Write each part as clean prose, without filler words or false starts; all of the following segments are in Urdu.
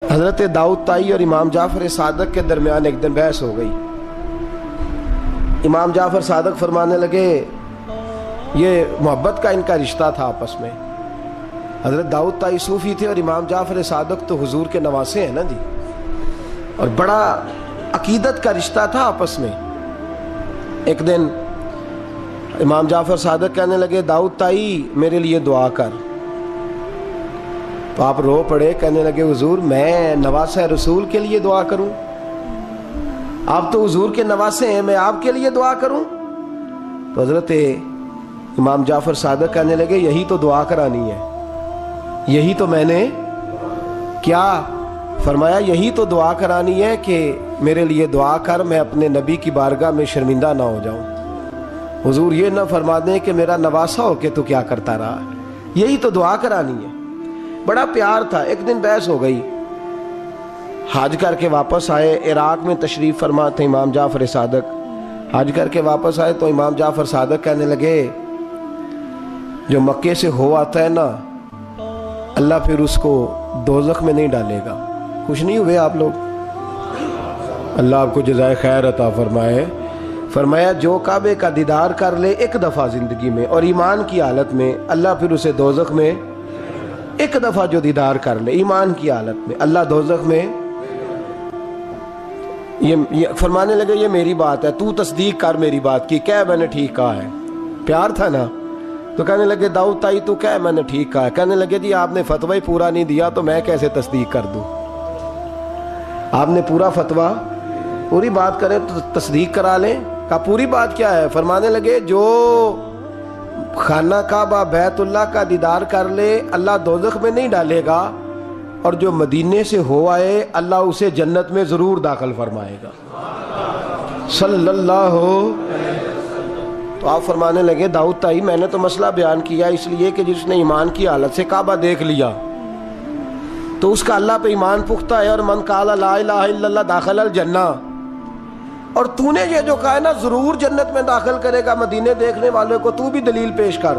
حضرت داؤد طائی اور امام جعفر صادق کے درمیان ایک دن بحث ہو گئی۔ امام جعفر صادق فرمانے لگے یہ محبت کا ان کا رشتہ تھا آپس میں۔ حضرت داؤد طائی صوفی تھے اور امام جعفر صادق تو حضور کے نواسے ہیں نا جی، اور بڑا عقیدت کا رشتہ تھا آپس میں۔ ایک دن امام جعفر صادق کہنے لگے داؤد طائی میرے لیے دعا کر، تو آپ رو پڑے، کہنے لگے حضور میں نواسہ رسول کے لیے دعا کروں؟ آپ تو حضور کے نواسے ہیں، میں آپ کے لیے دعا کروں؟ تو حضرت امام جعفر صادق کہنے لگے یہی تو دعا کرانی ہے، یہی تو میں نے کیا فرمایا، یہی تو دعا کرانی ہے کہ میرے لیے دعا کر، میں اپنے نبی کی بارگاہ میں شرمندہ نہ ہو جاؤں۔ حضور یہ نہ فرما دیں کہ میرا نواسا ہو کے تو کیا کرتا رہا، یہی تو دعا کرانی ہے۔ بڑا پیار تھا۔ ایک دن بحث ہو گئی، حج کر کے واپس آئے، عراق میں تشریف فرما تھے امام جعفر صادق، حج کر کے واپس آئے تو امام جعفر صادق کہنے لگے جو مکے سے ہو آتا ہے نا، اللہ پھر اس کو دوزخ میں نہیں ڈالے گا۔ خوش نہیں ہوئے آپ لوگ؟ اللہ آپ کو جزائے خیر عطا فرمائے۔ فرمایا جو کعبے کا دیدار کر لے ایک دفعہ زندگی میں اور ایمان کی حالت میں، اللہ پھر اسے دوزخ میں ایک دفعہ جو دیدار کر لے ایمان کی حالت میں، اللہ دوزخ میں یہ فرمانے لگے یہ میری بات ہے، تو تصدیق کر میری بات کی، کہہ میں نے ٹھیک کہا ہے۔ پیار تھا نا، تو کہنے لگے داؤد طائی تو کہہ میں نے ٹھیک کہا ہے۔ کہنے لگے جی آپ نے فتویٰ ہی پورا نہیں دیا تو میں کیسے تصدیق کر دوں؟ آپ نے پورا فتویٰ پوری بات کریں تو تصدیق کرا لیں۔ کہا پوری بات کیا ہے؟ فرمانے لگے جو خانہ کعبہ بیت اللہ کا دیدار کر لے اللہ دوزخ میں نہیں ڈالے گا، اور جو مدینے سے ہو آئے اللہ اسے جنت میں ضرور داخل فرمائے گا صلی اللہ تو آپ فرمانے لگے داؤد طائی میں نے تو مسئلہ بیان کیا اس لیے کہ جس نے ایمان کی حالت سے کعبہ دیکھ لیا تو اس کا اللہ پہ ایمان پختہ ہے، اور من قال لا الہ الا اللہ داخل الجنہ، اور تو نے یہ جو کہا ہے نا ضرور جنت میں داخل کرے گا مدینے دیکھنے والوں کو، تو بھی دلیل پیش کر۔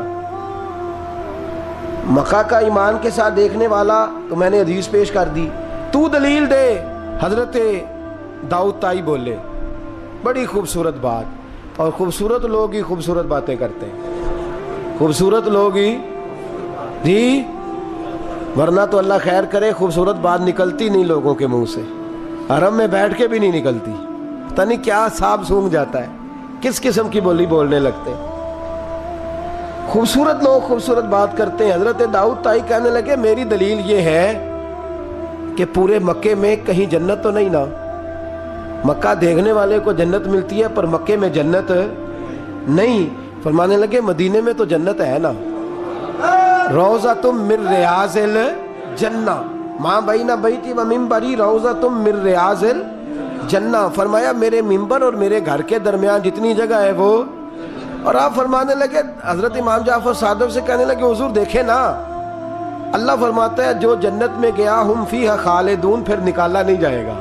مکہ کا ایمان کے ساتھ دیکھنے والا تو میں نے حدیث پیش کر دی، تو دلیل دے۔ حضرت داؤد طائی بولے بڑی خوبصورت بات، اور خوبصورت لوگ ہی خوبصورت باتیں کرتے ہیں، خوبصورت لوگ ہی جی، ورنہ تو اللہ خیر کرے خوبصورت بات نکلتی نہیں لوگوں کے منہ سے، حرم میں بیٹھ کے بھی نہیں نکلتی، پتہ نہیں کیا سانپ سونگھ جاتا ہے، کس قسم کی بولی بولنے لگتے ہیں۔ خوبصورت لوگ خوبصورت بات کرتے ہیں۔ حضرت داؤد طائی کہنے لگے میری دلیل یہ ہے کہ پورے مکے میں کہیں جنت تو نہیں نا، مکہ دیکھنے والے کو جنت ملتی ہے پر مکے میں جنت نہیں۔ فرمانے لگے مدینے میں تو جنت ہے نا، روضۃ من ریاض الجنہ، ماں بین بیتی و منبری روضۃ من ریاض الجنہ۔ فرمایا میرے منبر اور میرے گھر کے درمیان جتنی جگہ ہے وہ، اور آپ فرمانے لگے حضرت امام جعفر صادق سے کہنے لگے حضور دیکھیں نا، اللہ فرماتا ہے جو جنت میں گیا ہم فیہا خالدون، پھر نکالا نہیں جائے گا۔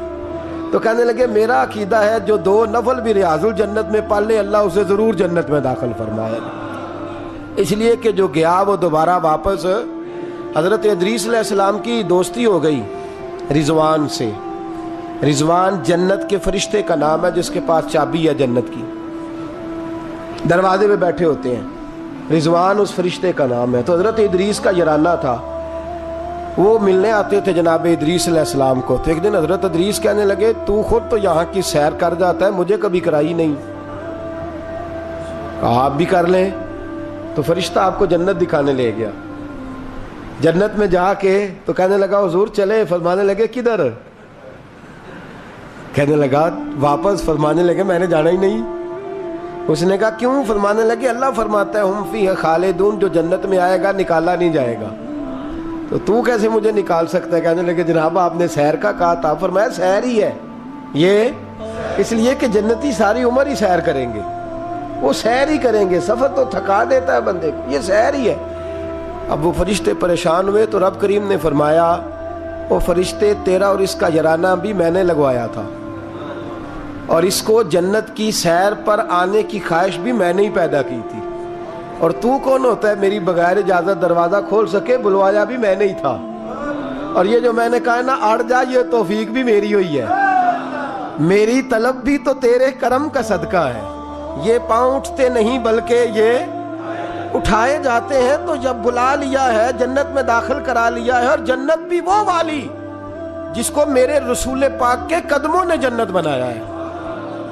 تو کہنے لگے میرا عقیدہ ہے جو 2 نفل بھی ریاض الجنت میں پڑھ لے اللہ اسے ضرور جنت میں داخل فرمائے گا، اس لیے کہ جو گیا وہ دوبارہ واپس۔ حضرت ادریس علیہ السلام کی دوستی ہو گئی رضوان سے۔ رضوان جنت کے فرشتے کا نام ہے جس کے پاس چابی ہے جنت کی، دروازے پہ بیٹھے ہوتے ہیں، رضوان اس فرشتے کا نام ہے۔ تو حضرت ادریس کا یارانہ تھا، وہ ملنے آتے تھے جناب ادریس علیہ السلام کو۔ تو ایک دن حضرت ادریس کہنے لگے تو خود تو یہاں کی سیر کر جاتا ہے، مجھے کبھی کرائی نہیں، آپ بھی کر لیں۔ تو فرشتہ آپ کو جنت دکھانے لے گیا، جنت میں جا کے تو کہنے لگا حضور چلے، فرمانے لگے کدھر؟ کہنے لگا واپس، فرمانے لگے میں نے جانا ہی نہیں۔ اس نے کہا کیوں؟ فرمانے لگے اللہ فرماتا ہے ہم فیہا خالدون، جو جنت میں آئے گا نکالا نہیں جائے گا، تو کیسے مجھے نکال سکتا ہے؟ کہنے لگے جناب آپ نے سیر کا کہا تھا۔ فرمایا سیر ہی ہے یہ، اس لیے کہ جنتی ساری عمر ہی سیر کریں گے، وہ سیر ہی کریں گے، سفر تو تھکا دیتا ہے بندے کو، یہ سیر ہی ہے۔ اب وہ فرشتے پریشان ہوئے تو رب کریم نے فرمایا وہ فرشتے تیرا اور اس کا یارانہ بھی میں نے لگوایا تھا، اور اس کو جنت کی سیر پر آنے کی خواہش بھی میں نے ہی پیدا کی تھی، اور تو کون ہوتا ہے میری بغیر اجازت دروازہ کھول سکے؟ بلوایا بھی میں نے ہی تھا۔ اور یہ جو میں نے کہا نا اڑ جا، یہ توفیق بھی میری ہوئی ہے، میری طلب بھی تو تیرے کرم کا صدقہ ہے۔ یہ پاؤں اٹھتے نہیں بلکہ یہ اٹھائے جاتے ہیں، تو جب بلا لیا ہے جنت میں داخل کرا لیا ہے، اور جنت بھی وہ والی جس کو میرے رسول پاک کے قدموں نے جنت بنایا ہے،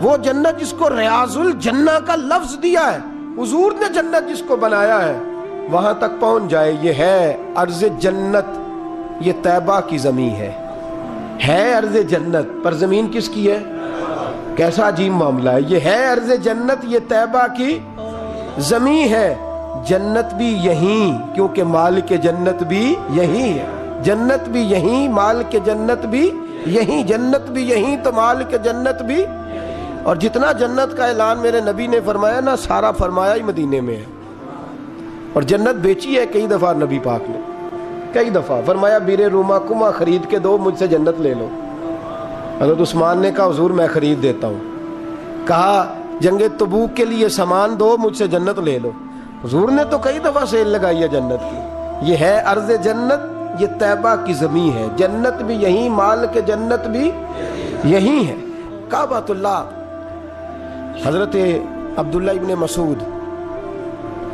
وہ جنت جس کو ریاض الجنہ کا لفظ دیا ہے، حضور نے جنت جس کو بنایا ہے، وہاں تک پہنچ جائے۔ یہ ہے عرض جنت، یہ طیبہ کی زمین ہے عرض جنت، پر زمین کس کی ہے؟ کیسا عجیب معاملہ ہے، یہ ہے عرض جنت، یہ طیبہ کی زمین ہے۔ جنت بھی یہیں، کیونکہ مالک جنت بھی یہیں ہے، جنت بھی یہیں، مالک جنت بھی یہیں، جنت بھی یہیں تو مالک جنت بھی۔ اور جتنا جنت کا اعلان میرے نبی نے فرمایا نا، سارا فرمایا ہی مدینے میں ہے۔ اور جنت بیچی ہے کئی دفعہ نبی پاک نے، کئی دفعہ فرمایا بیر روما کما خرید کے دو، مجھ سے جنت لے لو۔ حضرت عثمان نے کہا حضور میں خرید دیتا ہوں۔ کہا جنگ تبوک کے لیے سامان دو، مجھ سے جنت لے لو۔ حضور نے تو کئی دفعہ سیل لگائی ہے جنت کی۔ یہ ہے عرض جنت، یہ طیبہ کی زمین ہے، جنت بھی یہیں، مال کے جنت بھی یہیں ہے۔ کعبۃ اللہ، حضرت عبداللہ ابن مسعود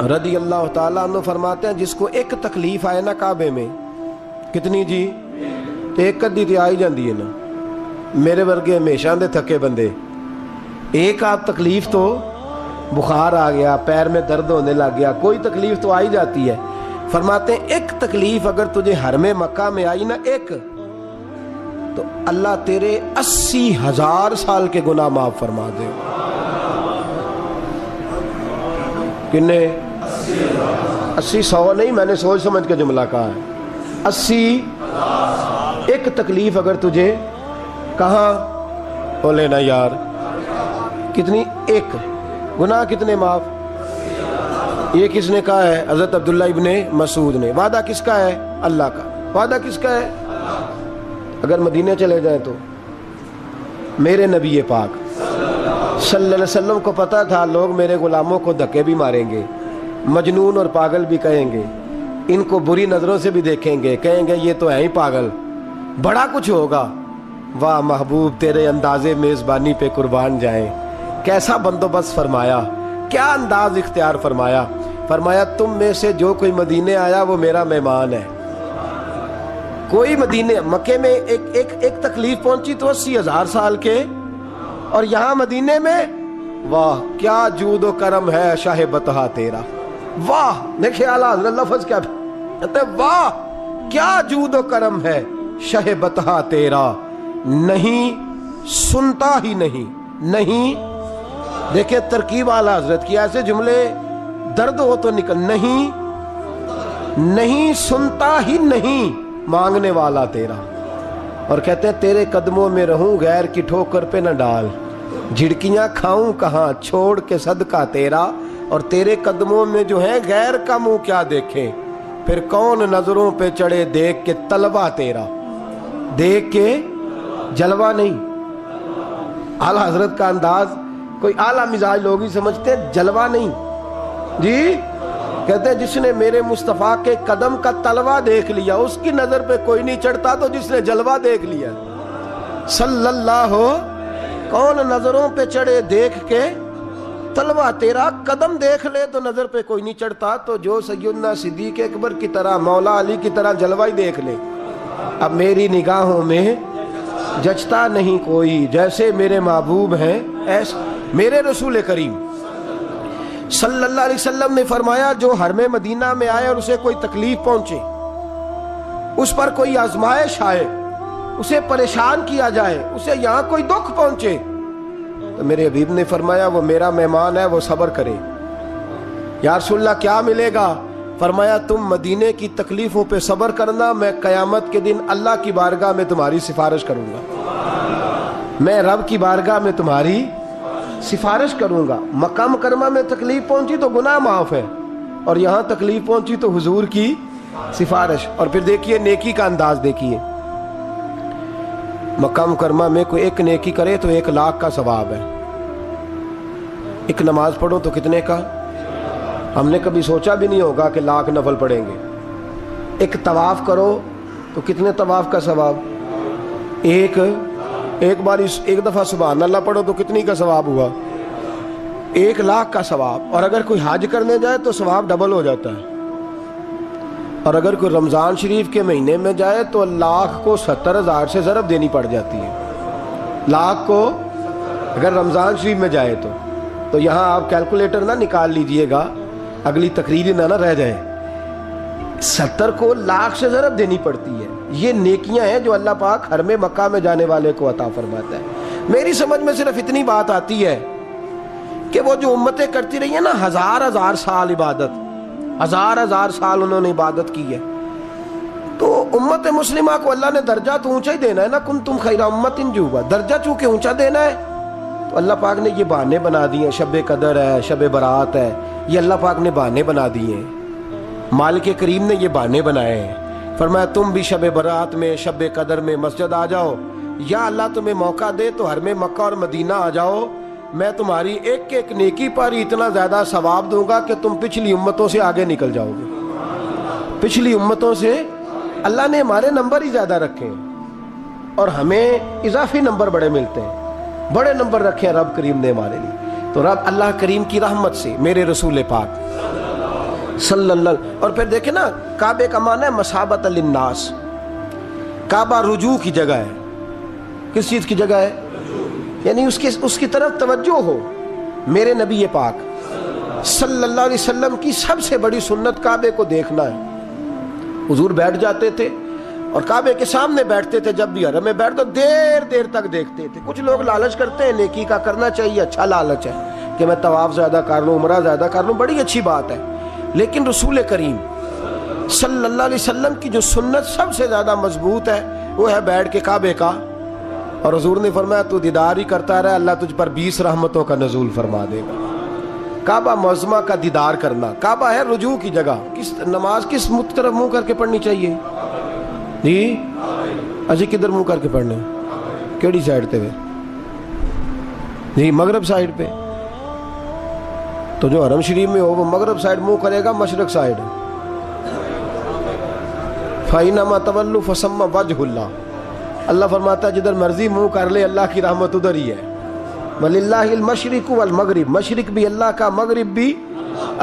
رضی اللہ تعالیٰ عنہ فرماتے ہیں جس کو ایک تکلیف آئے نا کعبے میں، کتنی جی؟ ایک کدی تے آئی جاندی ہے نا، میرے ورگے ہمیشہ دے تھکے بندے، ایک آپ تکلیف تو بخار آ گیا، پیر میں درد ہونے لگ گیا، کوئی تکلیف تو آئی جاتی ہے۔ فرماتے ہیں ایک تکلیف اگر تجھے حرم مکہ میں آئی نا، ایک، تو اللہ تیرے 80,000 سال کے گناہ معاف فرما دے۔ کنے 80 100 نہیں، میں نے سوچ سمجھ کے جملہ کہا ہے، 80 ایک تکلیف اگر تجھے کہاں ہو لینا یار، کتنی؟ ایک، گناہ کتنے معاف؟ یہ کس نے کہا ہے؟ حضرت عبداللہ ابن مسعود نے۔ وعدہ کس کا ہے؟ اللہ کا۔ وعدہ کس کا ہے؟ اگر مدینے چلے جائیں تو میرے نبی پاک صلی اللہ علیہ وسلم کو پتا تھا لوگ میرے غلاموں کو دھکے بھی ماریں گے، مجنون اور پاگل بھی کہیں گے، ان کو بری نظروں سے بھی دیکھیں گے، کہیں گے یہ تو ہے ہی پاگل، بڑا کچھ ہوگا۔ واہ محبوب تیرے انداز میزبانی پہ قربان جائیں، کیسا بندوبست فرمایا، کیا انداز اختیار فرمایا۔ فرمایا تم میں سے جو کوئی مدینے آیا وہ میرا مہمان ہے۔ کوئی مدینے مکے میں ایک تکلیف پہنچی تو 80,000 سال کے، اور یہاں مدینے میں واہ کیا جود و کرم ہے شاہ بطحہ تیرا۔ واہ دیکھیں اعلیٰ حضرت لفظ کیا کہتے ہیں، واہ کیا جود و کرم ہے شاہ بطحہ تیرا، نہیں سنتا ہی نہیں دیکھیں ترکیب اعلیٰ حضرت کی، ایسے جملے درد ہو تو نکل، نہیں سنتا ہی نہیں مانگنے والا تیرا، اور کہتے ہیں تیرے قدموں میں رہوں غیر کی ٹھوکر پہ نہ ڈال، جھڑکیاں کھاؤں کہاں چھوڑ کے صدقہ تیرا، اور تیرے قدموں میں جو ہے غیر کا منہ کیا دیکھے، پھر کون نظروں پہ چڑھے دیکھ کے طلبہ تیرا، دیکھ کے جلوہ نہیں۔ اعلیٰ حضرت کا انداز کوئی اعلیٰ مزاج لوگ ہی سمجھتے، جلوہ نہیں جی، کہتے ہیں جس نے میرے مصطفیٰ کے قدم کا تلوہ دیکھ لیا اس کی نظر پہ کوئی نہیں چڑھتا، تو جس نے جلوہ دیکھ لیا صلی اللہ کون نظروں پہ چڑھے دیکھ کے تلوہ تیرا، قدم دیکھ لے تو نظر پہ کوئی نہیں چڑھتا، تو جو سیدنا صدیق اکبر کی طرح مولا علی کی طرح جلوہ ہی دیکھ لے۔ اب میری نگاہوں میں جچتا نہیں کوئی، جیسے میرے محبوب ہیں ایسے میرے رسول کریم صلی اللہ علیہ وسلم نے فرمایا جو حرم مدینہ میں آئے اور اسے کوئی تکلیف پہنچے، اس پر کوئی آزمائش آئے، اسے پریشان کیا جائے، اسے یہاں کوئی دکھ پہنچے، تو میرے حبیب نے فرمایا وہ میرا مہمان ہے، وہ صبر کرے۔ یا رسول اللہ کیا ملے گا؟ فرمایا تم مدینے کی تکلیفوں پہ صبر کرنا، میں قیامت کے دن اللہ کی بارگاہ میں تمہاری سفارش کروں گا، میں رب کی بارگاہ میں تمہاری سفارش کروں گا۔ مکہ مکرمہ میں تکلیف پہنچی تو گناہ معاف ہے، اور یہاں تکلیف پہنچی تو حضور کی سفارش۔ اور پھر دیکھیے نیکی کا انداز دیکھیے، مکہ مکرمہ میں کوئی ایک نیکی کرے تو 1,00,000 کا ثواب ہے، ایک نماز پڑھو تو کتنے کا؟ ہم نے کبھی سوچا بھی نہیں ہوگا کہ 1,00,000 نفل پڑھیں گے۔ ایک طواف کرو تو کتنے طواف کا ثواب؟ ایک بار ایک دفعہ سبحان اللہ پڑھو تو کتنی کا ثواب ہوا؟ 1,00,000 کا ثواب. اور اگر کوئی حج کرنے جائے تو ثواب ڈبل ہو جاتا ہے. اور اگر کوئی رمضان شریف کے مہینے میں جائے تو 1,00,000 کو 70,000 سے ضرب دینی پڑ جاتی ہے. 1,00,000 کو اگر رمضان شریف میں جائے تو یہاں آپ کیلکولیٹر نہ نکال لیجئے گا، اگلی تقریر نہ رہ جائے. 70 کو 1,00,000 سے ضرب دینی پڑتی ہے. یہ نیکیاں ہیں جو اللہ پاک حرم مکہ میں جانے والے کو عطا فرماتا ہے. میری سمجھ میں صرف اتنی بات آتی ہے کہ وہ جو امتیں کرتی رہی ہیں نا، ہزار سال عبادت، ہزار سال انہوں نے عبادت کی ہے، تو امت مسلمہ کو اللہ نے درجہ تو اونچا ہی دینا ہے نا. کنتم خیر امت جو درجہ چونکہ اونچا دینا ہے تو اللہ پاک نے یہ بہانے بنا دیے ہیں. شب قدر ہے، شب برات ہے، یہ اللہ پاک نے بہانے بنا دیے ہیں. مالک کریم نے یہ بہانے بنائے ہیں. فرمایا تم بھی شب برات میں، شب قدر میں مسجد آ جاؤ، یا اللہ تمہیں موقع دے تو حرم مکہ اور مدینہ آ جاؤ، میں تمہاری ایک ایک نیکی پر اتنا زیادہ ثواب دوں گا کہ تم پچھلی امتوں سے آگے نکل جاؤ گے. پچھلی امتوں سے اللہ نے ہمارے نمبر ہی زیادہ رکھے ہیں اور ہمیں اضافی نمبر بڑے ملتے ہیں. بڑے نمبر رکھے ہیں رب کریم نے ہمارے لیے. تو رب اللہ کریم کی رحمت سے میرے رسول پاک صلی اللہ. اور پھر دیکھیں نا، کعبے کا معنی ہے مسابت للناس. کعبہ رجوع کی جگہ ہے. کس چیز کی جگہ ہے؟ یعنی اس کی طرف توجہ ہو. میرے نبی پاک صلی اللہ علیہ وسلم کی سب سے بڑی سنت کعبے کو دیکھنا ہے. حضور بیٹھ جاتے تھے اور کعبے کے سامنے بیٹھتے تھے. جب بھی حرم میں بیٹھ تو دیر تک دیکھتے تھے. کچھ لوگ لالچ کرتے ہیں، نیکی کا کرنا چاہیے، اچھا لالچ ہے کہ میں طواف زیادہ کر لوں، عمرہ زیادہ کر لوں، بڑی اچھی بات ہے. لیکن رسول کریم صلی اللہ علیہ وسلم کی جو سنت سب سے زیادہ مضبوط ہے وہ ہے بیٹھ کے کعبے کا. اور حضور نے فرمایا تو دیدار ہی کرتا رہا، اللہ تجھ پر 20 رحمتوں کا نزول فرما دے گا. کعبہ معظمہ کا دیدار کرنا. کعبہ ہے رجوع کی جگہ. نماز کس طرف منہ کر کے پڑھنی چاہیے جی؟ اجی کدھر منہ کر کے پڑھنے؟ کیڑی سائڈ تے جی؟ مغرب سائڈ پہ. تو جو حرم شریف میں ہو وہ مغرب سائڈ منہ کرے گا، مشرق سائڈ. فَإِنَّمَا تَوَلُّوا فَثَمَّ وَجْهُ اللَّهِ. اللہ فرماتا ہے جدھر مرضی منہ کر لے اللہ کی رحمت ادھر ہی ہے. وَلِلَّهِ الْمَشْرِقُ وَالْمَغْرِبُ. مشرق بھی اللہ کا، مغرب بھی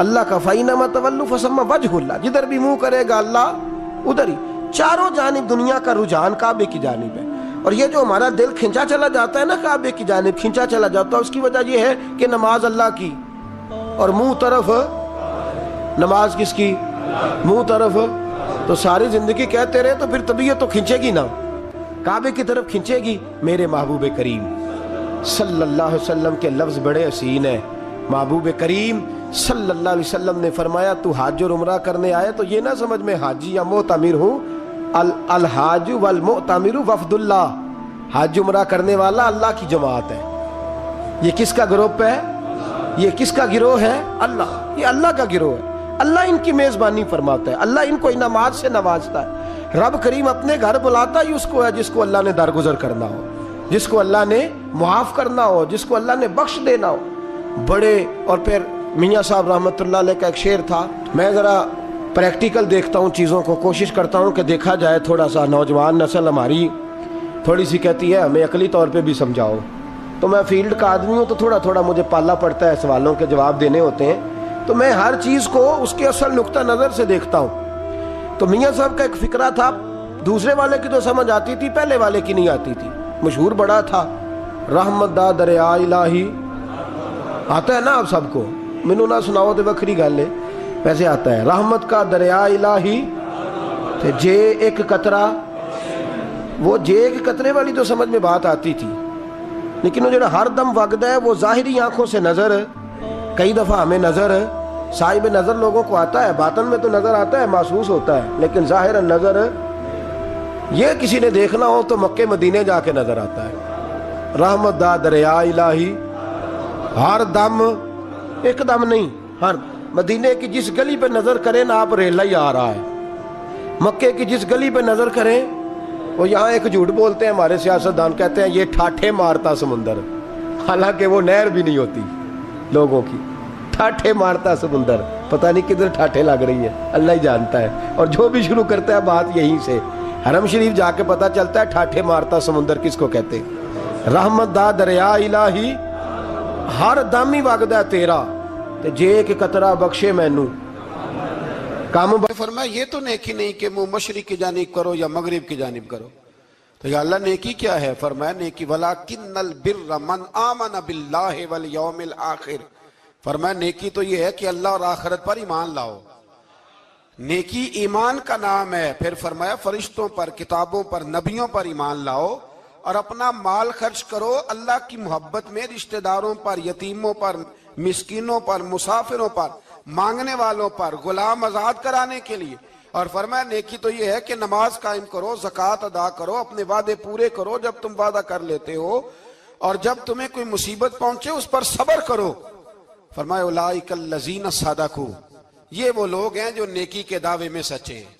اللہ کا. فَإِنَّمَا تَوَلُّوا فَثَمَّ وَجْهُ اللَّهِ. جدھر بھی منہ کرے گا اللہ ادھر ہی. چاروں جانب دنیا کا رجحان کعبے کی جانب ہے. اور یہ جو ہمارا دل کھنچا چلا جاتا ہے نا کعبے کی جانب، کھنچا چلا جاتا ہے، اس کی وجہ یہ ہے کہ نماز اللہ کی اور منہ طرف. نماز کس کی؟ منہ طرف. تو ساری زندگی کہتے رہے تو پھر طبیعت تو کھنچے گی نا، کعبے کی طرف کھنچے گی. میرے محبوب کریم صلی اللہ علیہ وسلم کے لفظ بڑے حسین ہیں. محبوب کریم صلی اللہ علیہ وسلم نے فرمایا تو حج اور عمرہ کرنے آئے تو یہ نہ سمجھ میں حاجی یا معتمر ہوں. الحاج والمعتمر وفد اللہ. حج عمرہ کرنے والا اللہ کی جماعت ہے. یہ کس کا گروپ ہے؟ یہ کس کا گروہ ہے؟ اللہ. یہ اللہ کا گروہ ہے. اللہ ان کی میزبانی فرماتا ہے، اللہ ان کو انعامات سے نوازتا ہے. رب کریم اپنے گھر بلاتا ہی اس کو ہے جس کو اللہ نے درگزر کرنا ہو، جس کو اللہ نے معاف کرنا ہو، جس کو اللہ نے بخش دینا ہو. بڑے. اور پھر میاں صاحب رحمۃ اللہ علیہ کا ایک شعر تھا. میں ذرا پریکٹیکل دیکھتا ہوں چیزوں کو، کوشش کرتا ہوں کہ دیکھا جائے تھوڑا سا. نوجوان نسل ہماری تھوڑی سی کہتی ہے ہمیں عقلی طور پہ بھی سمجھاؤ. تو میں فیلڈ کا آدمی ہوں تو تھوڑا مجھے پالا پڑتا ہے، سوالوں کے جواب دینے ہوتے ہیں، تو میں ہر چیز کو اس کے اصل نقطہ نظر سے دیکھتا ہوں. تو میاں صاحب کا ایک فقرہ تھا، دوسرے والے کی تو سمجھ آتی تھی، پہلے والے کی نہیں آتی تھی. مشہور بڑا تھا، رحمت دا دریا الہی. آتا ہے نا آپ سب کو؟ مینوں نہ سناؤ تو وکری گل ہے، ویسے آتا ہے. رحمت کا دریا الہی تے جے ایک قطرہ. وہ جے ایک قطرے والی تو سمجھ میں بات آتی تھی، لیکن وہ جڑا ہر دم وگدا ہے وہ ظاہری آنکھوں سے نظر، کئی دفعہ ہمیں نظر، صاحب نظر لوگوں کو آتا ہے، باطن میں تو نظر آتا ہے، محسوس ہوتا ہے، لیکن ظاہر نظر یہ کسی نے دیکھنا ہو تو مکے مدینے جا کے نظر آتا ہے. رحمت دا دریا الہی ہر دم، ایک دم نہیں، ہر مدینے کی جس گلی پہ نظر کریں نا آپ ریلا ہی آ رہا ہے. مکے کی جس گلی پہ نظر کریں، وہ یہاں ایک جھوٹ بولتے ہیں ہمارے سیاستدان، کہتے ہیں یہ ٹھاٹھے مارتا سمندر، حالانکہ وہ نہر بھی نہیں ہوتی لوگوں کی. ٹھاٹھے مارتا سمندر، پتہ نہیں کدھر ٹھاٹھے لگ رہی ہے، اللہ ہی جانتا ہے. اور جو بھی شروع کرتا ہے بات یہیں سے حرم شریف جا کے پتہ چلتا ہے ٹھاٹھے مارتا سمندر کس کو کہتے ہیں. رحمت دا دریا الہی ہر دم ہی وگدا تیرا تے جے کہ قطرہ بخشے مینوں کام. فرمایا یہ تو نیکی نہیں کہ منہ مشرق کی جانب کرو یا مغرب کی جانب کرو. تو یا اللہ نیکی کیا ہے؟ فرمایا نیکی وَلَكِنَّ الْبِرَّ مَنْ آمَنَ بِاللَّهِ وَالْيَوْمِ الْآخِرِ. فرمایا نیکی تو یہ ہے کہ اللہ اور آخرت پر ایمان لاؤ. نیکی ایمان کا نام ہے. پھر فرمایا فرشتوں پر، کتابوں پر، نبیوں پر ایمان لاؤ اور اپنا مال خرچ کرو اللہ کی محبت میں، رشتہ داروں پر، یتیموں پر، مسکینوں پر، مسافروں پر، مانگنے والوں پر، غلام آزاد کرانے کے لیے. اور فرمایا نیکی تو یہ ہے کہ نماز قائم کرو، زکوٰۃ ادا کرو، اپنے وعدے پورے کرو جب تم وعدہ کر لیتے ہو، اور جب تمہیں کوئی مصیبت پہنچے اس پر صبر کرو. فرمایا اولئک الذین صدقوا، یہ وہ لوگ ہیں جو نیکی کے دعوے میں سچے ہیں،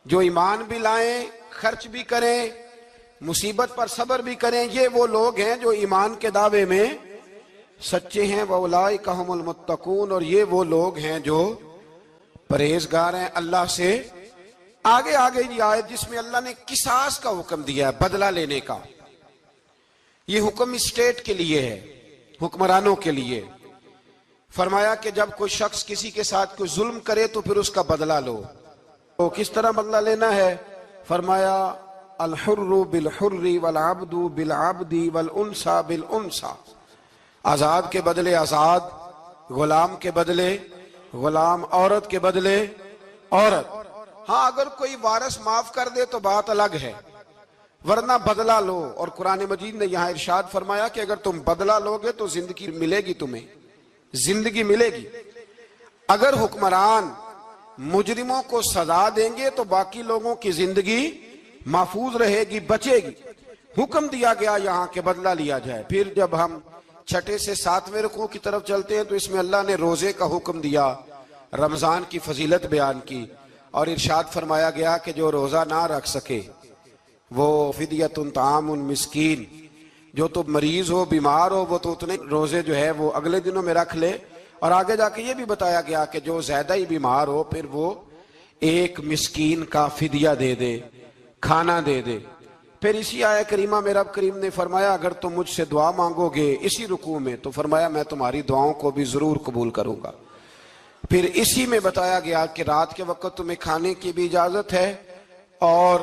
جو ایمان بھی لائیں، خرچ بھی کریں، مصیبت پر صبر بھی کریں. یہ وہ لوگ ہیں جو ایمان کے دعوے میں سچے ہیں. وَأُولَئِكَ هُمُ الْمُتَّقُونَ، اور یہ وہ لوگ ہیں جو پرہیزگار ہیں اللہ سے. آگے یہ آیت جس میں اللہ نے قصاص کا حکم دیا ہے، بدلہ لینے کا. یہ حکم اسٹیٹ کے لیے ہے، حکمرانوں کے لیے. فرمایا کہ جب کوئی شخص کسی کے ساتھ کوئی ظلم کرے تو پھر اس کا بدلہ لو. تو کس طرح بدلہ لینا ہے؟ فرمایا الحر بالحر والعبد بالعبد والانثى بالانثى، آزاد کے بدلے آزاد، غلام کے بدلے غلام، عورت کے بدلے عورت. ہاں اگر کوئی وارث معاف کر دے تو بات الگ ہے، ورنہ بدلہ لو. اور قرآن مجید نے یہاں ارشاد فرمایا کہ اگر تم بدلہ لوگے تو زندگی ملے گی، تمہیں زندگی ملے گی. اگر حکمران مجرموں کو سزا دیں گے تو باقی لوگوں کی زندگی محفوظ رہے گی، بچے گی. حکم دیا گیا یہاں کہ بدلہ لیا جائے. پھر جب ہم 6 سے 7ویں رکوع کی طرف چلتے ہیں تو اس میں اللہ نے روزے کا حکم دیا، رمضان کی فضیلت بیان کی، اور ارشاد فرمایا گیا کہ جو روزہ نہ رکھ سکے وہ فدیۃ طعام مسکین، جو تو مریض ہو، بیمار ہو، وہ تو اتنے روزے جو ہے وہ اگلے دنوں میں رکھ لے. اور آگے جا کے یہ بھی بتایا گیا کہ جو زیادہ ہی بیمار ہو پھر وہ ایک مسکین کا فدیہ دے دے، کھانا دے دے. پھر اسی آیہ کریمہ میں رب کریم نے فرمایا اگر تم مجھ سے دعا مانگو گے اسی رکوع میں تو فرمایا میں تمہاری دعاؤں کو بھی ضرور قبول کروں گا. پھر اسی میں بتایا گیا کہ رات کے وقت تمہیں کھانے کی بھی اجازت ہے اور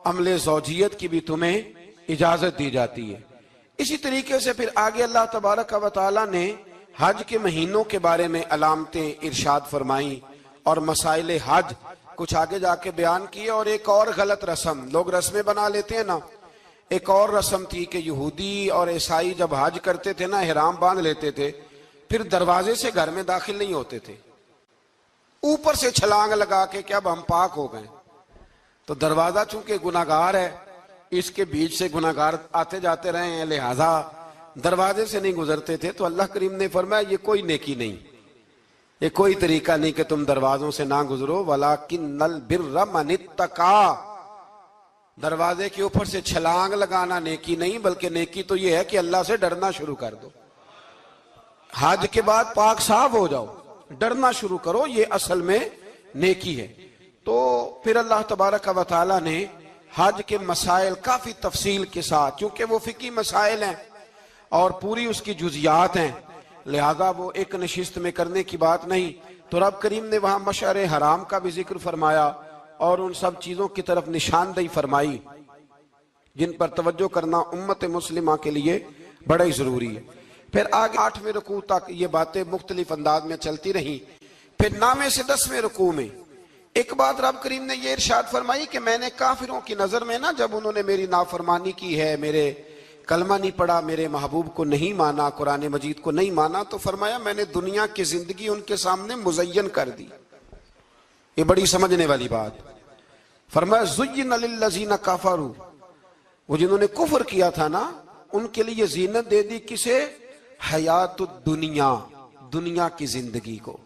عمل زوجیت کی بھی تمہیں اجازت دی جاتی ہے. اسی طریقے سے پھر آگے اللہ تبارک و تعالیٰ نے حج کے مہینوں کے بارے میں علامتیں ارشاد فرمائیں اور مسائل حج کچھ آگے جا کے بیان کیے. اور ایک اور غلط رسم لوگ رسمیں بنا لیتے ہیں نا، ایک اور رسم تھی کہ یہودی اور عیسائی جب حج کرتے تھے نا، احرام باندھ لیتے تھے، پھر دروازے سے گھر میں داخل نہیں ہوتے تھے، اوپر سے چھلانگ لگا کے کہ اب ہم پاک ہو گئے. تو دروازہ چونکہ گناہگار ہے، اس کے بیچ سے گناہگار آتے جاتے رہے ہیں، لہذا دروازے سے نہیں گزرتے تھے. تو اللہ کریم نے فرمایا یہ کوئی نیکی نہیں، یہ کوئی طریقہ نہیں کہ تم دروازوں سے نہ گزرو. وَلَكِنَّ الْبِرَّ مَنِ اتَّقَىٰ، دروازے کے اوپر سے چھلانگ لگانا نیکی نہیں، بلکہ نیکی تو یہ ہے کہ اللہ سے ڈرنا شروع کر دو. حج کے بعد پاک صاف ہو جاؤ، ڈرنا شروع کرو، یہ اصل میں نیکی ہے. تو پھر اللہ تبارک و تعالیٰ نے حج کے مسائل کافی تفصیل کے ساتھ، چونکہ وہ فقہی مسائل ہیں اور پوری اس کی جزیات ہیں، لہذا وہ ایک نشست میں کرنے کی بات نہیں. تو رب کریم نے وہاں مشعر حرام کا بھی ذکر فرمایا اور ان سب چیزوں کی طرف نشاندہی فرمائی جن پر توجہ کرنا امت مسلمہ کے لیے بڑا ہی ضروری ہے. پھر آگے 8ویں رکوع تک یہ باتیں مختلف انداز میں چلتی رہیں. پھر 9ویں سے 10ویں رکوع میں ایک بات رب کریم نے یہ ارشاد فرمائی کہ میں نے کافروں کی نظر میں نا، جب انہوں نے میری نافرمانی کی ہے، میرے کلمہ نہیں پڑھا، میرے محبوب کو نہیں مانا، قرآن مجید کو نہیں مانا، تو فرمایا میں نے دنیا کی زندگی ان کے سامنے مزین کر دی. یہ بڑی سمجھنے والی بات. فرمایا زُيِّنَ لِلَّذِينَ كَفَرُوا، وہ جنہوں نے کفر کیا تھا نا ان کے لیے زینت دے دی. کسے؟ حیات الدنیا، دنیا کی زندگی کو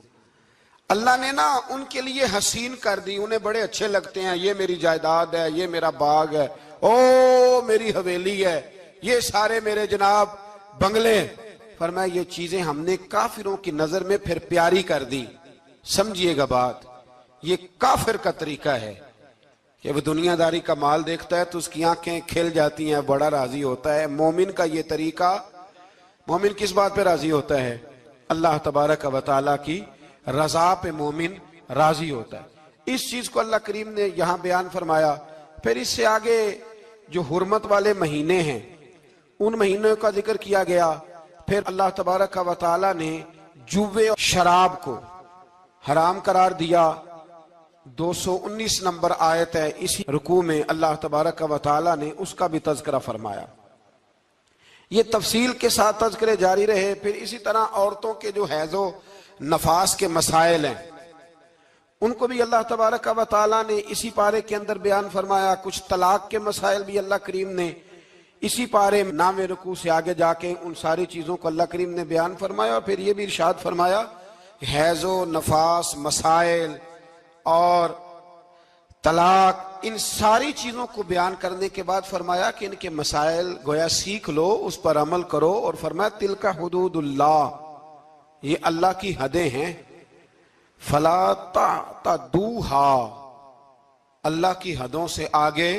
اللہ نے نا ان کے لیے حسین کر دی. انہیں بڑے اچھے لگتے ہیں، یہ میری جائیداد ہے، یہ میرا باغ ہے، او میری حویلی ہے، یہ سارے میرے جناب بنگلے. فرمایا یہ چیزیں ہم نے کافروں کی نظر میں پھر پیاری کر دی. سمجھیے گا بات، یہ کافر کا طریقہ ہے. کہ وہ دنیا داری کا مال دیکھتا ہے تو اس کی آنکھیں کھل جاتی ہیں, بڑا راضی ہوتا ہے. مومن کا یہ طریقہ, مومن کس بات پہ راضی ہوتا ہے؟ اللہ تبارک و تعالیٰ کی رضا پہ مومن راضی ہوتا ہے. اس چیز کو اللہ کریم نے یہاں بیان فرمایا. پھر اس سے آگے جو حرمت والے مہینے ہیں ان مہینوں کا ذکر کیا گیا. پھر اللہ تبارک و تعالیٰ نے جوے اور شراب کو حرام قرار دیا. 219 نمبر آیت ہے, اسی رکوع میں اللہ تبارک و تعالیٰ نے اس کا بھی تذکرہ فرمایا. یہ تفصیل کے ساتھ تذکرے جاری رہے. پھر اسی طرح عورتوں کے جو حیض و نفاس کے مسائل ہیں ان کو بھی اللہ تبارک و تعالیٰ نے اسی پارے کے اندر بیان فرمایا. کچھ طلاق کے مسائل بھی اللہ کریم نے اسی پارے 9ویں رکوع سے آگے جا کے ان ساری چیزوں کو اللہ کریم نے بیان فرمایا. اور پھر یہ بھی ارشاد فرمایا حیض و نفاس مسائل اور طلاق, ان ساری چیزوں کو بیان کرنے کے بعد فرمایا کہ ان کے مسائل گویا سیکھ لو, اس پر عمل کرو. اور فرمایا تلک حدود اللہ, یہ اللہ کی حدیں ہیں. فلا تعتدوها, اللہ کی حدوں سے آگے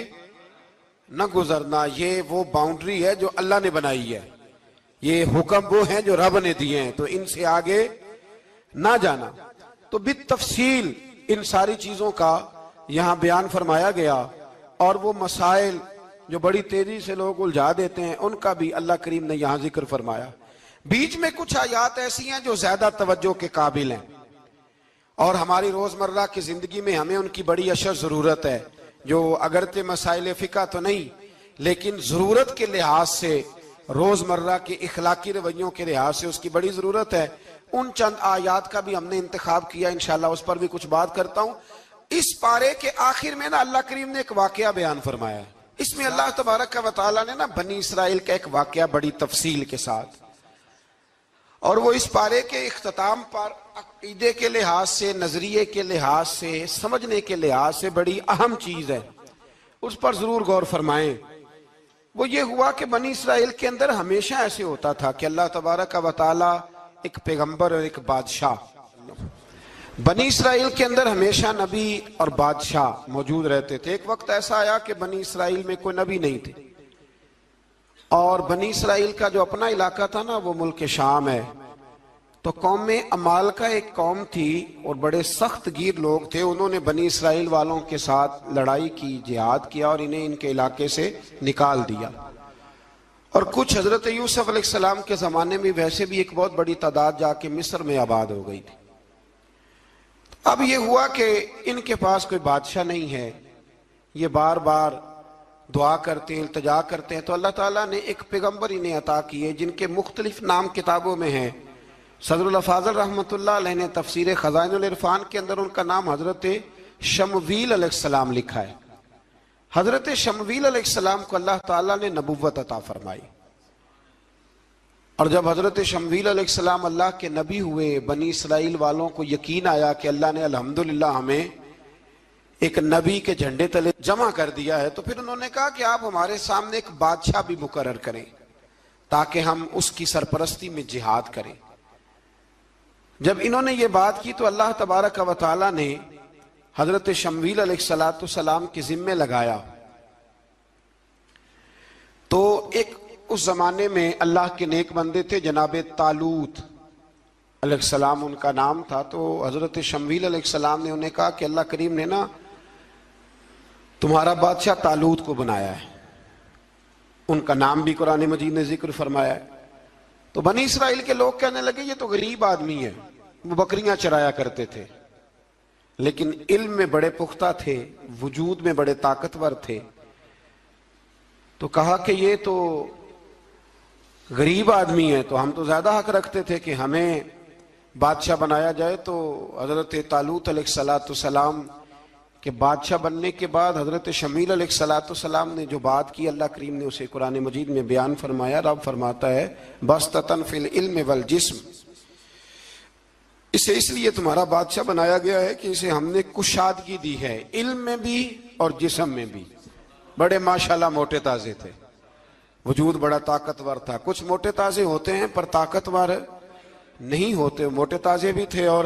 نہ گزرنا. یہ وہ باؤنڈری ہے جو اللہ نے بنائی ہے, یہ حکم وہ ہیں جو رب نے دیے ہیں, تو ان سے آگے نہ جانا. تو بالتفصیل ان ساری چیزوں کا یہاں بیان فرمایا گیا. اور وہ مسائل جو بڑی تیزی سے لوگ الجھا دیتے ہیں ان کا بھی اللہ کریم نے یہاں ذکر فرمایا. بیچ میں کچھ آیات ایسی ہیں جو زیادہ توجہ کے قابل ہیں اور ہماری روزمرہ کی زندگی میں ہمیں ان کی بڑی اشد ضرورت ہے, جو اگرچہ مسائل فقہ تو نہیں لیکن ضرورت کے لحاظ سے, روزمرہ کے اخلاقی رویوں کے لحاظ سے اس کی بڑی ضرورت ہے. ان چند آیات کا بھی ہم نے انتخاب کیا, انشاءاللہ اس پر بھی کچھ بات کرتا ہوں. اس پارے کے آخر میں نا اللہ کریم نے ایک واقعہ بیان فرمایا ہے. اس میں اللہ تبارک و تعالیٰ نے نا بنی اسرائیل کا ایک واقعہ بڑی تفصیل کے ساتھ, اور وہ اس پارے کے اختتام پر عقیدے کے لحاظ سے, نظریے کے لحاظ سے, سمجھنے کے لحاظ سے بڑی اہم چیز ہے, اس پر ضرور غور فرمائیں. وہ یہ ہوا کہ بنی اسرائیل کے اندر ہمیشہ ایسے ہوتا تھا کہ اللہ تبارک و تعالیٰ ایک پیغمبر اور ایک بادشاہ, بنی اسرائیل کے اندر ہمیشہ نبی اور بادشاہ موجود رہتے تھے. ایک وقت ایسا آیا کہ بنی اسرائیل میں کوئی نبی نہیں تھے, اور بنی اسرائیل کا جو اپنا علاقہ تھا نا وہ ملک شام ہے. تو قوم عمال کا ایک قوم تھی اور بڑے سخت گیر لوگ تھے. انہوں نے بنی اسرائیل والوں کے ساتھ لڑائی کی, جہاد کیا اور انہیں ان کے علاقے سے نکال دیا. اور کچھ حضرت یوسف علیہ السلام کے زمانے میں ویسے بھی ایک بہت بڑی تعداد جا کے مصر میں آباد ہو گئی تھی. اب یہ ہوا کہ ان کے پاس کوئی بادشاہ نہیں ہے, یہ بار بار دعا کرتے ہیں, التجا کرتے ہیں. تو اللہ تعالیٰ نے ایک پیغمبر انہیں عطا کیے جن کے مختلف نام کتابوں میں ہیں. صدر الافاضل رحمۃ اللہ علیہ نے تفسیر خزائن العرفان کے اندر ان کا نام حضرت شمویل علیہ السلام لکھا ہے. حضرت شمویل علیہ السلام کو اللہ تعالیٰ نے نبوت عطا فرمائی, اور جب حضرت شمویل علیہ السلام اللہ کے نبی ہوئے, بنی اسرائیل والوں کو یقین آیا کہ اللہ نے الحمدللہ ہمیں ایک نبی کے جھنڈے تلے جمع کر دیا ہے, تو پھر انہوں نے کہا کہ آپ ہمارے سامنے ایک بادشاہ بھی مقرر کریں تاکہ ہم اس کی سرپرستی میں جہاد کریں. جب انہوں نے یہ بات کی تو اللہ تبارک و تعالیٰ نے حضرت شمویل علیہ السلام کے ذمے لگایا. تو ایک اس زمانے میں اللہ کے نیک بندے تھے جناب طالوت علیہ السلام ان کا نام تھا. تو حضرت شمویل علیہ السلام نے انہیں کہا کہ اللہ کریم نے نا تمہارا بادشاہ طالوت کو بنایا ہے. ان کا نام بھی قرآن مجید نے ذکر فرمایا ہے. تو بنی اسرائیل کے لوگ کہنے لگے یہ تو غریب آدمی ہے, وہ بکریاں چرایا کرتے تھے لیکن علم میں بڑے پختہ تھے, وجود میں بڑے طاقتور تھے. تو کہا کہ یہ تو غریب آدمی ہے, تو ہم تو زیادہ حق رکھتے تھے کہ ہمیں بادشاہ بنایا جائے. تو حضرت طالوت علیہ السلام کہ بادشاہ بننے کے بعد حضرت شمویل علیہ السلام نے جو بات کی اللہ کریم نے اسے قرآن مجید میں بیان فرمایا. رب فرماتا ہے بسطۃ فی العلم والجسم, اسے اس لیے تمہارا بادشاہ بنایا گیا ہے کہ اسے ہم نے کشادگی دی ہے, علم میں بھی اور جسم میں بھی. بڑے ماشاءاللہ موٹے تازے تھے, وجود بڑا طاقتور تھا. کچھ موٹے تازے ہوتے ہیں پر طاقتور نہیں ہوتے, موٹے تازے بھی تھے اور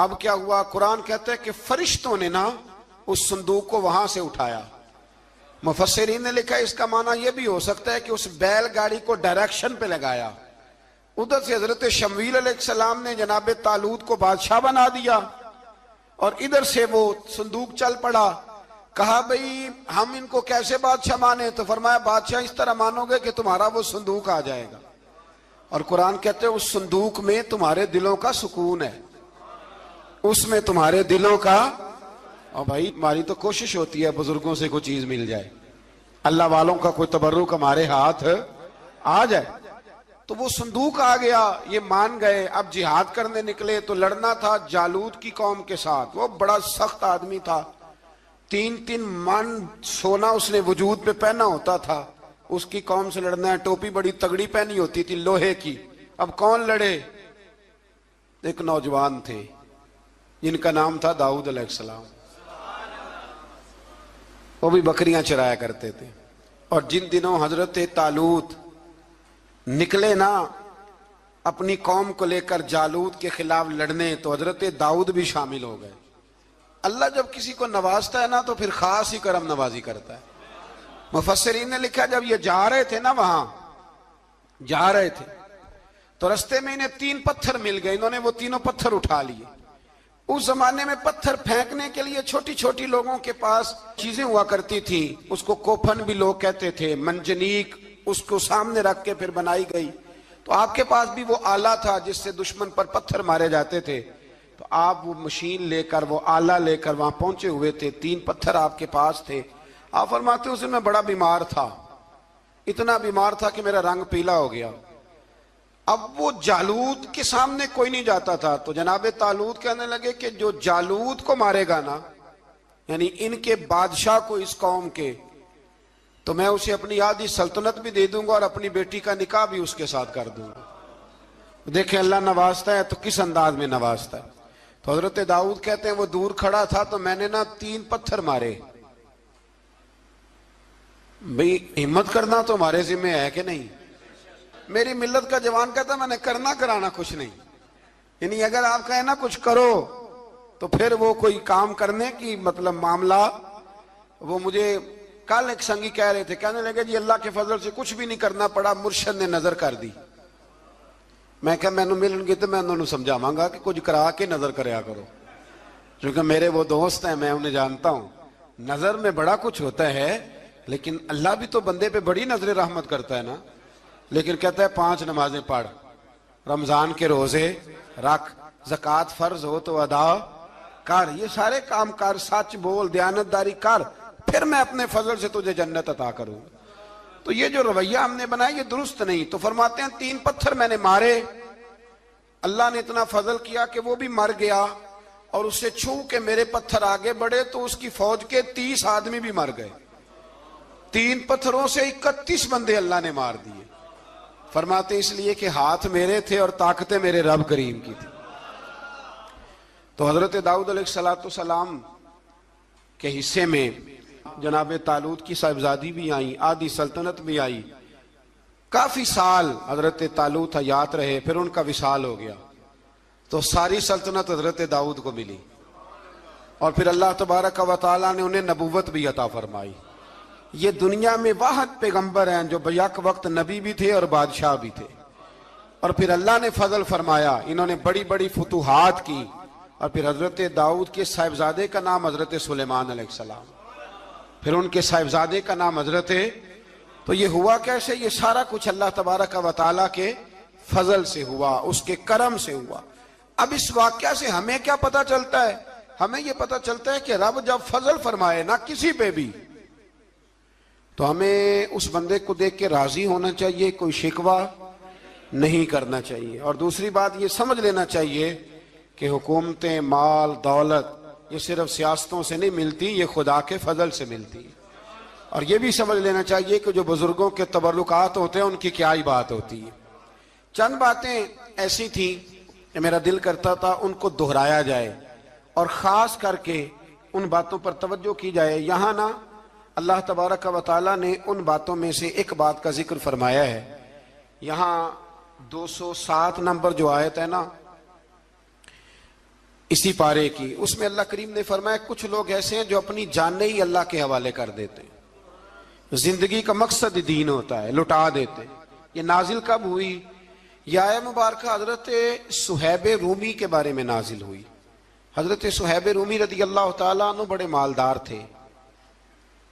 اب کیا ہوا؟ قرآن کہتا ہے کہ فرشتوں نے نا اس صندوق کو وہاں سے اٹھایا۔ مفسرین نے لکھا اس کا معنی یہ بھی ہو سکتا ہے کہ اس بیل گاڑی کو ڈائریکشن پہ لگایا، ادھر سے حضرت شمویل علیہ السلام نے جناب طالوت کو بادشاہ بنا دیا، اور ادھر سے وہ صندوق چل پڑا۔ کہا بھئی ہم ان کو کیسے بادشاہ مانے؟ تو فرمایا بادشاہ اس طرح مانو گے کہ تمہارا وہ صندوق آ جائے گا، اور قرآن کہتے ہیں اس صندوق میں تمہارے دلوں کا سکون ہے، اس میں تمہارے دلوں کا۔ اور بھائی ہماری تو کوشش ہوتی ہے بزرگوں سے کوئی چیز مل جائے، اللہ والوں کا کوئی تبرک ہمارے ہاتھ آ جائے۔ تو وہ صندوق آ گیا، یہ مان گئے۔ اب جہاد کرنے نکلے تو لڑنا تھا جالوت کی قوم کے ساتھ، وہ بڑا سخت آدمی تھا، 3 من سونا اس نے وجود پہ پہنا ہوتا تھا، اس کی قوم سے لڑنا ہے، ٹوپی بڑی تگڑی پہنی ہوتی تھی لوہے کی۔ اب کون لڑے؟ ایک نوجوان تھے جن کا نام تھا داؤد علیہ السلام، وہ بھی بکریاں چرایا کرتے تھے۔ اور جن دنوں حضرت طالوت نکلے نا اپنی قوم کو لے کر جالوت کے خلاف لڑنے، تو حضرت داؤد بھی شامل ہو گئے۔ اللہ جب کسی کو نوازتا ہے نا تو پھر خاص ہی کرم نوازی کرتا ہے۔ مفسرین نے لکھا جب یہ جا رہے تھے نا، وہاں جا رہے تھے تو رستے میں انہیں 3 پتھر مل گئے، انہوں نے وہ تینوں پتھر اٹھا لیے۔ اس زمانے میں پتھر پھینکنے کے لیے چھوٹی چھوٹی لوگوں کے پاس چیزیں ہوا کرتی تھی، اس کو کوپھن بھی لوگ کہتے تھے، منجنیق، اس کو سامنے رکھ کے پھر بنائی گئی۔ تو آپ کے پاس بھی وہ آلہ تھا جس سے دشمن پر پتھر مارے جاتے تھے، تو آپ وہ مشین لے کر، وہ آلہ لے کر وہاں پہنچے ہوئے تھے، 3 پتھر آپ کے پاس تھے۔ آپ فرماتے اس دن میں بڑا بیمار تھا، اتنا بیمار تھا کہ میرا رنگ پیلا ہو گیا۔ اب وہ جالوت کے سامنے کوئی نہیں جاتا تھا، تو جناب طالوت کہنے لگے کہ جو جالوت کو مارے گا نا، یعنی ان کے بادشاہ کو اس قوم کے، تو میں اسے اپنی آدھی سلطنت بھی دے دوں گا اور اپنی بیٹی کا نکاح بھی اس کے ساتھ کر دوں گا۔ دیکھیں اللہ نوازتا ہے تو کس انداز میں نوازتا ہے۔ تو حضرت داؤد کہتے ہیں وہ دور کھڑا تھا تو میں نے نا 3 پتھر مارے۔ بھئی ہمت کرنا تو ہمارے ذمہ ہے کہ نہیں؟ میری ملت کا جوان کہتا ہے میں نے کرنا کرانا کچھ نہیں، یعنی اگر آپ کہیں نا کچھ کرو تو پھر وہ کوئی کام کرنے کی مطلب معاملہ۔ وہ مجھے کل ایک سنگی کہہ رہے تھے، کہنے لگے جی اللہ کے فضل سے کچھ بھی نہیں کرنا پڑا، مرشد نے نظر کر دی۔ میں کہا میں ملن گی تو میں انہوں نے سمجھاواں گا کہ کچھ کرا کے نظر کریا کرو، کیونکہ میرے وہ دوست ہیں، میں انہیں جانتا ہوں۔ نظر میں بڑا کچھ ہوتا ہے، لیکن اللہ بھی تو بندے پہ بڑی نظر رحمت کرتا ہے نا۔ لیکن کہتا ہے 5 نمازیں پڑھ، رمضان کے روزے رکھ، زکوٰۃ فرض ہو تو ادا کر، یہ سارے کام کر، سچ بول، دیانتداری کر، پھر میں اپنے فضل سے تجھے جنت عطا کروں۔ تو یہ جو رویہ ہم نے بنایا یہ درست نہیں۔ تو فرماتے ہیں 3 پتھر میں نے مارے، اللہ نے اتنا فضل کیا کہ وہ بھی مر گیا، اور اسے چھو کے میرے پتھر آگے بڑھے تو اس کی فوج کے 30 آدمی بھی مر گئے۔ 3 پتھروں سے 31 بندے اللہ نے مار دیے۔ فرماتے اس لیے کہ ہاتھ میرے تھے اور طاقتیں میرے رب کریم کی تھی۔ تو حضرت داؤد علیہ السلام کے حصے میں جناب طالوت کی صاحبزادی بھی آئیں، آدھی سلطنت بھی آئی۔ کافی سال حضرت طالوت حیات رہے، پھر ان کا وصال ہو گیا، تو ساری سلطنت حضرت داؤد کو ملی، اور پھر اللہ تبارک و تعالیٰ نے انہیں نبوت بھی عطا فرمائی۔ یہ دنیا میں واحد پیغمبر ہیں جو بیک وقت نبی بھی تھے اور بادشاہ بھی تھے، اور پھر اللہ نے فضل فرمایا، انہوں نے بڑی بڑی فتوحات کی۔ اور پھر حضرت داؤد کے صاحبزادے کا نام حضرت سلیمان علیہ السلام، پھر ان کے صاحبزادے کا نام حضرت۔ تو یہ ہوا کیسے؟ یہ سارا کچھ اللہ تبارک و تعالیٰ کے فضل سے ہوا، اس کے کرم سے ہوا۔ اب اس واقعہ سے ہمیں کیا پتہ چلتا ہے؟ ہمیں یہ پتہ چلتا ہے کہ رب جب فضل فرمائے نہ کسی پہ بھی، تو ہمیں اس بندے کو دیکھ کے راضی ہونا چاہیے، کوئی شکوہ نہیں کرنا چاہیے۔ اور دوسری بات یہ سمجھ لینا چاہیے کہ حکومتیں، مال، دولت یہ صرف سیاستوں سے نہیں ملتی، یہ خدا کے فضل سے ملتی ہے۔ اور یہ بھی سمجھ لینا چاہیے کہ جو بزرگوں کے تبرکات ہوتے ہیں ان کی کیا ہی بات ہوتی ہے۔ چند باتیں ایسی تھیں کہ میرا دل کرتا تھا ان کو دہرایا جائے، اور خاص کر کے ان باتوں پر توجہ کی جائے۔ یہاں نا اللہ تبارک و تعالیٰ نے ان باتوں میں سے ایک بات کا ذکر فرمایا ہے۔ یہاں 207 نمبر جو آیت ہے نا، اسی پارے کی، اس میں اللہ کریم نے فرمایا کچھ لوگ ایسے ہیں جو اپنی جانیں ہی اللہ کے حوالے کر دیتے ہیں، زندگی کا مقصد دین ہوتا ہے، لٹا دیتے ہیں۔ یہ نازل کب ہوئی؟ یہ آیہ مبارکہ حضرت صہیب رومی کے بارے میں نازل ہوئی۔ حضرت صہیب رومی رضی اللہ تعالیٰ عنہ بڑے مالدار تھے،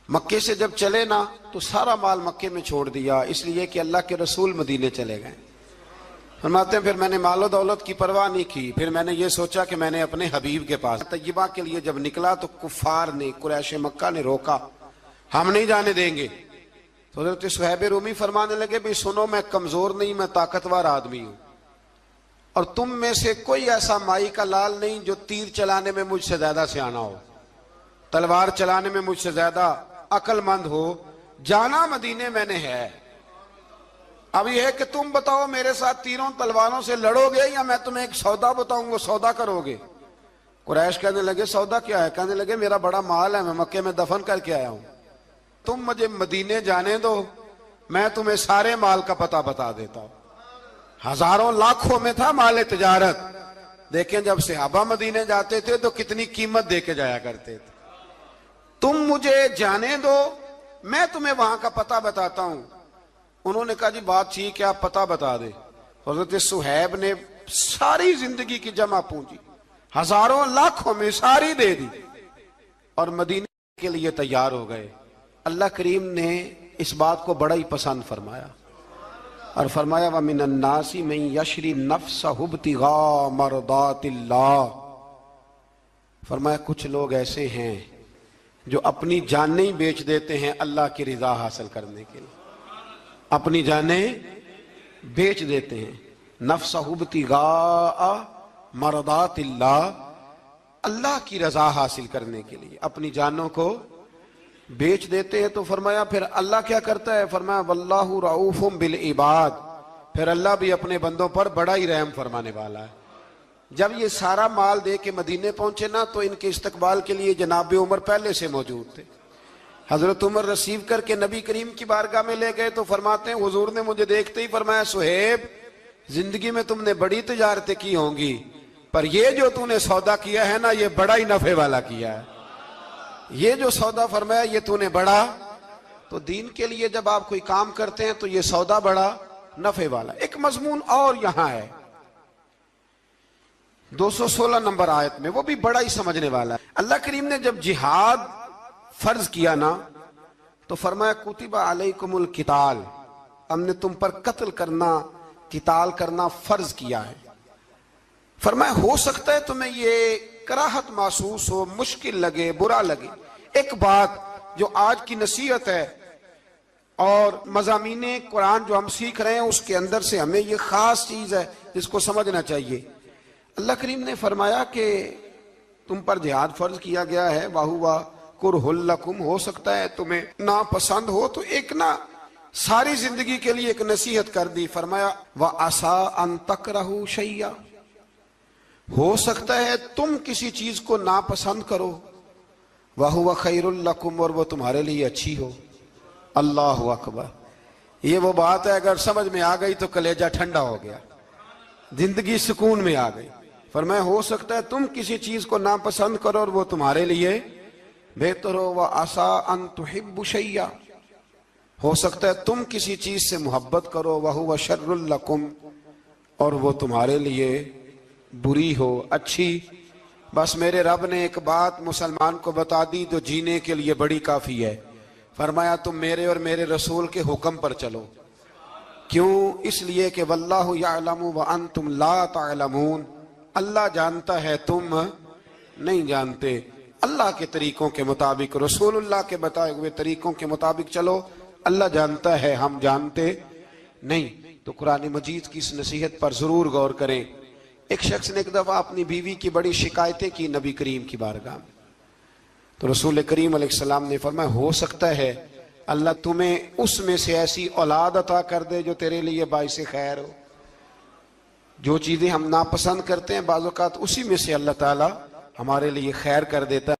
مکے سے جب چلے نا تو سارا مال مکے میں چھوڑ دیا، اس لیے کہ اللہ کے رسول مدینے چلے گئے۔ فرماتے ہیں پھر میں نے مال و دولت کی پرواہ نہیں کی، پھر میں نے یہ سوچا کہ میں نے اپنے حبیب کے پاس طیبہ کے لیے جب نکلا تو کفار نے، قریش مکہ نے روکا، ہم نہیں جانے دیں گے۔ تو حضرت صہیب رومی فرمانے لگے بھی سنو، میں کمزور نہیں، میں طاقتور آدمی ہوں، اور تم میں سے کوئی ایسا مائی کا لال نہیں جو تیر چلانے میں مجھ سے زیادہ سیانا ہو، تلوار چلانے میں مجھ سے زیادہ عقل مند ہو، جانا مدینے میں نے ہے۔ اب یہ ہے کہ تم بتاؤ میرے ساتھ تیروں تلواروں سے لڑو گے یا میں تمہیں ایک سودا بتاؤں گا، سودا کرو گے؟ قریش کہنے لگے سودا کیا ہے؟ کہنے لگے میرا بڑا مال ہے، میں مکے میں دفن کر کے آیا ہوں، تم مجھے مدینے جانے دو، میں تمہیں سارے مال کا پتہ بتا دیتا ہوں۔ ہزاروں لاکھوں میں تھا مال تجارت، دیکھیں جب صحابہ مدینے جاتے تھے تو کتنی قیمت دے کے جایا کرتے تھے۔ تم مجھے جانے دو، میں تمہیں وہاں کا پتہ بتاتا ہوں۔ انہوں نے کہا جی بات ٹھیک ہے، آپ پتہ بتا دیں۔ حضرت صہیب نے ساری زندگی کی جمع پونجی ہزاروں لاکھوں میں ساری دے دی اور مدینے کے لیے تیار ہو گئے۔ اللہ کریم نے اس بات کو بڑا ہی پسند فرمایا اور فرمایا وَمِنَ النَّاسِ مَن يَشْرِي نَفْسَهُ ابْتِغَاءَ مَرْضَاتِ اللَّهِ، فرمایا کچھ لوگ ایسے ہیں جو اپنی جانیں ہی بیچ دیتے ہیں اللہ کی رضا حاصل کرنے کے لیے، اپنی جانیں بیچ دیتے ہیں۔ نَفْسَهُ ابْتِغَاءَ مَرْضَاتِ اللَّهِ، اللہ کی رضا حاصل کرنے کے لیے اپنی جانوں کو بیچ دیتے ہیں۔ تو فرمایا پھر اللہ کیا کرتا ہے؟ فرمایا واللہ رؤوف بالعباد، پھر اللہ بھی اپنے بندوں پر بڑا ہی رحم فرمانے والا ہے۔ جب یہ سارا مال دے کے مدینے پہنچے نا تو ان کے استقبال کے لیے جناب عمر پہلے سے موجود تھے۔ حضرت عمر رسیو کر کے نبی کریم کی بارگاہ میں لے گئے تو فرماتے ہیں حضور نے مجھے دیکھتے ہی فرمایا صہیب زندگی میں تم نے بڑی تجارتیں کی ہوں گی، پر یہ جو تم نے سودا کیا ہے نا یہ بڑا ہی نفع والا کیا ہے، یہ جو سودا فرمایا یہ تو نے بڑا۔ تو دین کے لیے جب آپ کوئی کام کرتے ہیں تو یہ سودا بڑا نفع والا۔ ایک مضمون اور یہاں ہے 216 نمبر آیت میں، وہ بھی بڑا ہی سمجھنے والا ہے۔ اللہ کریم نے جب جہاد فرض کیا نا تو فرمایا کتب علیکم القتال، ہم نے تم پر قتل کرنا، قتال کرنا فرض کیا ہے۔ فرمایا ہو سکتا ہے تمہیں یہ کراہت محسوس ہو، مشکل لگے، برا لگے۔ ایک بات جو آج کی نصیحت ہے اور مضامین قرآن جو ہم سیکھ رہے ہیں اس کے اندر سے ہمیں یہ خاص چیز ہے جس کو سمجھنا چاہیے۔ اللہ کریم نے فرمایا کہ تم پر جہاد فرض کیا گیا ہے، وَهُوَ كُرْهٌ لَكُمْ، ہو سکتا ہے تمہیں ناپسند ہو، تو ایک نا ساری زندگی کے لیے ایک نصیحت کر دی۔ فرمایا وَعَسَىٰ أَن تَكْرَهُوا شَيْئًا، ہو سکتا ہے تم کسی چیز کو ناپسند کرو، وَهُوَ خَيْرٌ لَكُمْ، اور وہ تمہارے لیے اچھی ہو۔ اللہ اکبر، یہ وہ بات ہے اگر سمجھ میں آ گئی تو کلیجہ ٹھنڈا ہو گیا، زندگی سکون میں آ گئی۔ فرمایا ہو سکتا ہے تم کسی چیز کو ناپسند کرو اور وہ تمہارے لیے بہتر ہو۔ وَعَسَىٰ أَن تُحِبُّوا شَيْئًا، ہو سکتا ہے تم کسی چیز سے محبت کرو، وَهُوَ شَرٌّ لَكُمْ، اور وہ تمہارے لیے بری ہو، اچھی۔ بس میرے رب نے ایک بات مسلمان کو بتا دی جو جینے کے لیے بڑی کافی ہے۔ فرمایا تم میرے اور میرے رسول کے حکم پر چلو۔ کیوں؟ اس لیے کہ واللہ یعلم وانتم لا تعلمون، اللہ جانتا ہے تم نہیں جانتے۔ اللہ کے طریقوں کے مطابق، رسول اللہ کے بتائے ہوئے طریقوں کے مطابق چلو، اللہ جانتا ہے ہم جانتے نہیں۔ تو قرآن مجید کی اس نصیحت پر ضرور غور کریں۔ ایک شخص نے ایک دفعہ اپنی بیوی کی بڑی شکایتیں کی نبی کریم کی بارگاہ میں، تو رسول کریم علیہ السلام نے فرمایا ہو سکتا ہے اللہ تمہیں اس میں سے ایسی اولاد عطا کر دے جو تیرے لیے باعث خیر ہو۔ جو چیزیں ہم ناپسند کرتے ہیں بعض اوقات اسی میں سے اللہ تعالی ہمارے لیے خیر کر دیتا ہے۔